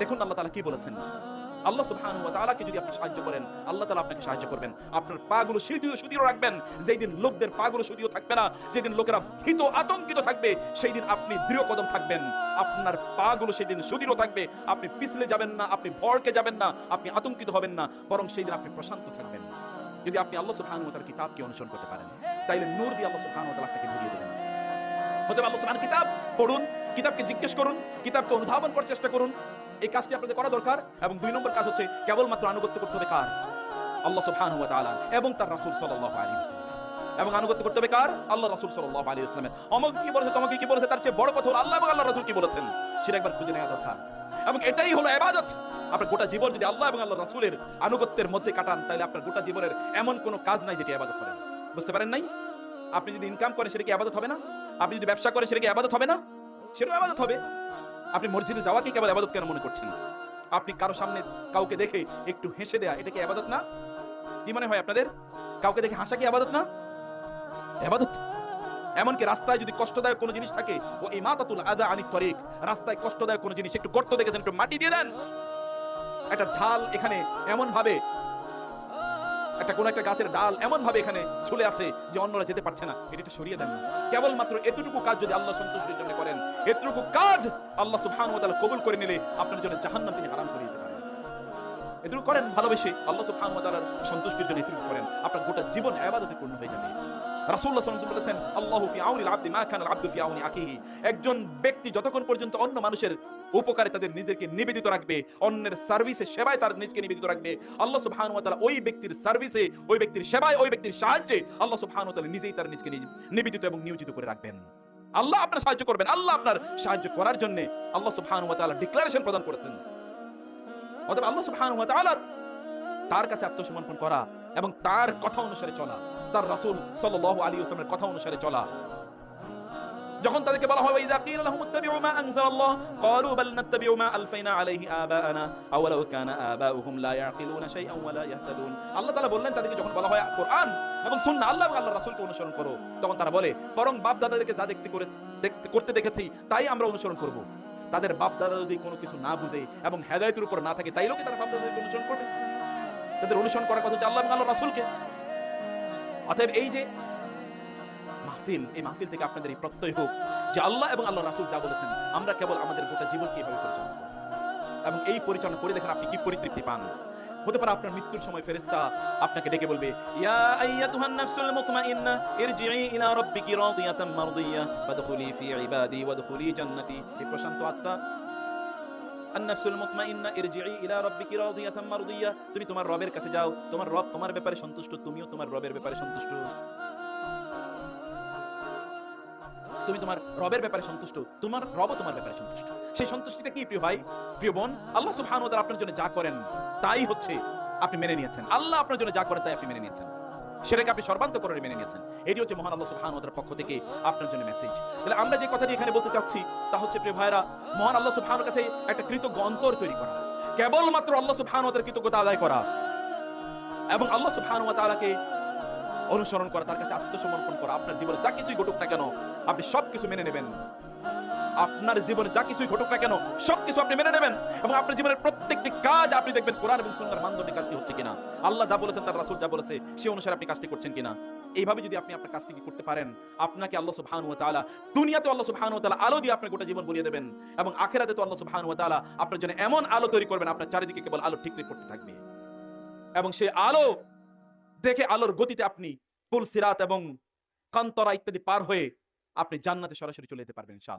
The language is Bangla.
দেখুন আল্লাহ তাআলা কি বলেছেন। আল্লাহ সুবহানাহু ওয়া তাআলাকে যদি আপনি সাহায্য করেন, আল্লাহ তাআলা আপনাকে সাহায্য করবেন। আপনার পাগুলো সুদৃঢ় রাখবেন। যেই দিন লোকদের পাগুলো সুদৃঢ় থাকবে না, যেদিন লোকেরা ভীত আতঙ্কিত থাকবে, সেই দিন আপনি দৃঢ় কদম থাকবেন। আপনার পাগুলো সেই দিন সুদৃঢ় থাকবে। আপনি পিছলে যাবেন না, আপনি ভড়কে যাবেন না, আপনি আতঙ্কিত হবেন না, বরং সেই দিন আপনি প্রশান্ত থাকবেন। যদি আপনি আল্লাহ সুবহানাহু ওয়া তাআলার কিতাবকে অনুসরণ করতে পারেন, তাইলে নূর দিয়ে আল্লাহ সুবহানাহু ওয়া তাআলা আপনাকে ভরিয়ে দেবেন। অতএব আল্লাহ সুবহানাহু কিতাব পড়ুন, কিতাবকে জিজ্ঞেস করুন, কিতাবকে অনুধাবন করার চেষ্টা করুন। এই কাজটি আপনাদের করা দরকার। এবং 2 নম্বর কাজ হচ্ছে কেবলমাত্র আনুগত্য করতে হবে কার? আল্লাহ সুবহানাহু ওয়া তাআলা এবং তার রাসূল সাল্লাল্লাহু আলাইহি ওয়াসাল্লাম। এবং আনুগত্য করতে হবে কার? আল্লাহ রাসূল সাল্লাল্লাহু আলাইহি ওয়াসাল্লামের। আমাকে কি বলেছে, তোমাকে কি বলেছে, তার চেয়ে বড় কথা হলো আল্লাহ এবং আল্লাহর রাসূল কি বলেছেন, সেটা একবার খুঁজে নেওয়া দরকার। এবং এটাই হলো ইবাদত। আপনার গোটা জীবন যদি আল্লাহ এবং আল্লাহর রাসূলের আনুগত্যের মধ্যে কাটান, তাহলে আপনার গোটা জীবনের এমন কোনো কাজ নাই যেটা ইবাদত হবে না। বুঝতে পারেন নাই? আপনি যদি ইনকাম করেন সেটা কি ইবাদত হবে না? আপনি যদি ব্যবসা করেন সেটা কি ইবাদত হবে না? সেটাও ইবাদত হবে। আপনি মসজিদে যাওয়াকে কেবল ইবাদত কেন মনে করছেন? আপনি কারো সামনে কাউকে দেখে একটু হেসে দেয়া, এটা কি ইবাদত না? কি মনে হয় আপনাদের? কাউকে দেখে হাসা কি ইবাদত না? ইবাদত। এমনকি রাস্তায় যদি কষ্টদায়ক কোনো জিনিস থাকে, ও ইমাতাতুল আযা আনিত তরিক, রাস্তায় কষ্টদায়ক কোনো জিনিস, একটু গর্ত দেখেছেন, একটু মাটি দিয়ে দেন। একটা ঢাল এখানে এমন ভাবে, কোন একটা গাছের ডাল এমন ভাবে এখানে ঝুলে আছে যে অন্যরা যেতে পারছে না, এটা সরিয়ে দেন না। কেবলমাত্র এতটুকু কাজ যদি আল্লাহ সন্তুষ্টির জন্য করেন, এতটুকু কাজ আল্লাহ সুবহানাহু ওয়া তাআলা কবুল করে নিলে আপনার জন্য জাহান্নাম তিনি হারাম করে দিতে পারেন। এটুকু করেন ভালোবেসে, আল্লাহ সুবহানাহু ওয়া তাআলার সন্তুষ্টির জন্য এটুকু করেন, আপনার গোটা জীবন ইবাদতে পূর্ণ হয়ে যাবে। রাসূলুল্লাহ সাল্লাল্লাহু আলাইহি ওয়াসাল্লাম বলেছেন, আল্লাহু ফি আউনিল আবদি মা কানা আল আবদু ফি আউনি আখিহি। একজন ব্যক্তি যতক্ষণ পর্যন্ত অন্য মানুষের উপকারে তাদের নিজেকে নিবেদিত রাখবে, অন্যের সার্ভিসে সেবায় তার নিজেকে নিবেদিত রাখবে, আল্লাহ সুবহানাহু ওয়া তাআলা ওই ব্যক্তির সার্ভিসে, ওই ব্যক্তির সেবায়, ওই ব্যক্তির সাহায্যে আল্লাহ সুবহানাহু ওয়া তাআলা নিজেই তার নিজেকে নিবেদিত এবং নিয়োজিত করে রাখবেন। আল্লাহ আপনার সাহায্য করবেন। আল্লাহ আপনার সাহায্য করার জন্য আল্লাহ সুবহানাহু ওয়া তাআলা ডিক্লারেশন প্রদান করেছেন। অতএব আল্লাহ সুবহানাহু ওয়া তাআলার তার কাছে আত্মসমর্পণ করা এবং তার কথা অনুসারে চলা, তার রাসূল সাল্লাল্লাহু আলাইহি ওয়াসাল্লামের কথা অনুসারে চলা। যখন তাদেরকে বলা হয় ইযা কিলা লাহুম ইত্তাবিউ মা আনজালাল্লাহ ক্বালু বাল নাত্তাবিউ মা আলফাইনা আলাইহি আবাআনা আও লাউ কানা আবাউহুম লা ইয়াকিলুনা শাইআন ওয়া লা ইয়াহতাদুন। আল্লাহ তাআলা বললেন তাদেরকে যখন বলা হয় কোরআন এবং সুন্নাহ, আল্লাহ এবং আল্লাহর রাসূলকে অনুসরণ করো, তখন তারা বলে বরং বাপ দাদাদেরকে যা করতে দেখেছি তাই আমরা অনুসরণ করব। তাদের বাপ দাদা যদি কোনো কিছু না বুঝে এবং হেদায়েতের উপর না থাকে, তাইলেও কি তারা বাপ দাদাদেরকে অনুসরণ করবে? তাদের অনুসরণ করার কথা হচ্ছে আল্লাহ এবং আল্লাহর রাসূলকে। অতএব এই যে মাহফিল, এই মাহফিল থেকে আপনাদের এই প্রত্যয় হোক যে আল্লাহ এবং আল্লাহর রাসূল যা বলেছেন আমরা কেবল আমাদের গোটা জীবনকে এইভাবে পরিচালনা করব। এবং এই পরিচালনা করে দেখেন আপনি কি পরিতৃপ্তি পান। হতে পারে আপনার মৃত্যুর সময় ফেরেশতা আপনাকে ডেকে বলবে, ইয়া আইয়াতুহান নাফসুল মুতমাইন্নাহ ইরজিই ইলা রাব্বিকি রাদিয়াতাম মারদিয়াহ ফাদখুলি ফি ইবাদি ওয়াদখুলি জান্নাতি। এই প্রশান্ত আত্মা আন-নাফসুল মুতমাইন্নাহ ইরজিই ইলা রাব্বিকি রাদিয়াতাম মারদিয়াহ, তুমি তোমার রবের কাছে যাও, তোমার রব তোমার ব্যাপারে সন্তুষ্ট, তুমিও তোমার রবের ব্যাপারে সন্তুষ্ট। তুমি তোমার রবের ব্যাপারে সন্তুষ্ট, তোমার রবও তোমার ব্যাপারে সন্তুষ্ট। সেই সন্তুষ্টিটা কি প্রিয় ভাই, প্রিয় বোন? আল্লাহ সুবহানাহু ওয়া তাআলা আপনার জন্য যা করেন তাই হচ্ছে আপনি মেনে নিয়েছেন। আল্লাহ আপনার জন্য যা করেন তাই আপনি মেনে নিয়েছেন, সেটাকে আপনি সর্বান্তকরণে মেনে নিয়েছেন। এটি হচ্ছে মহান আল্লাহ সুবহানাহু ওয়া তাআলার পক্ষ থেকে আপনার জন্য মেসেজ। তাহলে আমরা যে কথাটি এখানে বলতে চাচ্ছি তা হচ্ছে প্রিয় ভাইরা, মহান আল্লাহ সুবহানাহুর কাছে একটা কৃতজ্ঞ অন্তর তৈরি করা, কেবলমাত্র আল্লাহ সুবহানাহু ওয়া তাআলার কৃতজ্ঞতা আদায় করা এবং আল্লাহ সুবহানাহু ওয়া তাআলাকে অনুসরণ করা, তার কাছে আত্মসমর্পণ করা। আপনার জীবনে যা কিছুই ঘটুক না কেন আপনি সবকিছু মেনে নেবেন। আপনার জীবনে যা কিছুই ঘটুক না কেন সবকিছু আপনি মেনে নেবেন এবং আপনার জীবনের প্রত্যেকটি কাজ আপনি দেখবেন কোরআন এবং সুন্নাহর মানদণ্ডে কাজটি হচ্ছে কিনা, আল্লাহ যা বলেছেন তার রাসূল যা বলেছে সেই অনুসারে আপনি কাজটি করছেন কিনা। এইভাবে যদি আপনি আপনার কাজটি করতে পারেন, আপনাকে আল্লাহ সুবহানাহু ওয়া তাআলা দুনিয়াতে আল্লাহ সুবহানাহু ওয়া তাআলা আলো দিয়ে আপনার গোটা জীবন বলিয়ে দেবেন এবং আখিরাতে তো আল্লাহ সুবহানাহু ওয়া তাআলা আপনার জন্য এমন আলো তৈরি করবেন আপনার চারিদিকে কেবল আলো ঠিকরে পড়তে থাকবে এবং সেই আলো দেখে আলোর গতিতে আপনি পুল সিরাত এবং কান্তরা ইত্যাদি পার হয়ে আপনি জান্নাতে সরাসরি চলে যেতে পারবেন ইনশাআল্লাহ।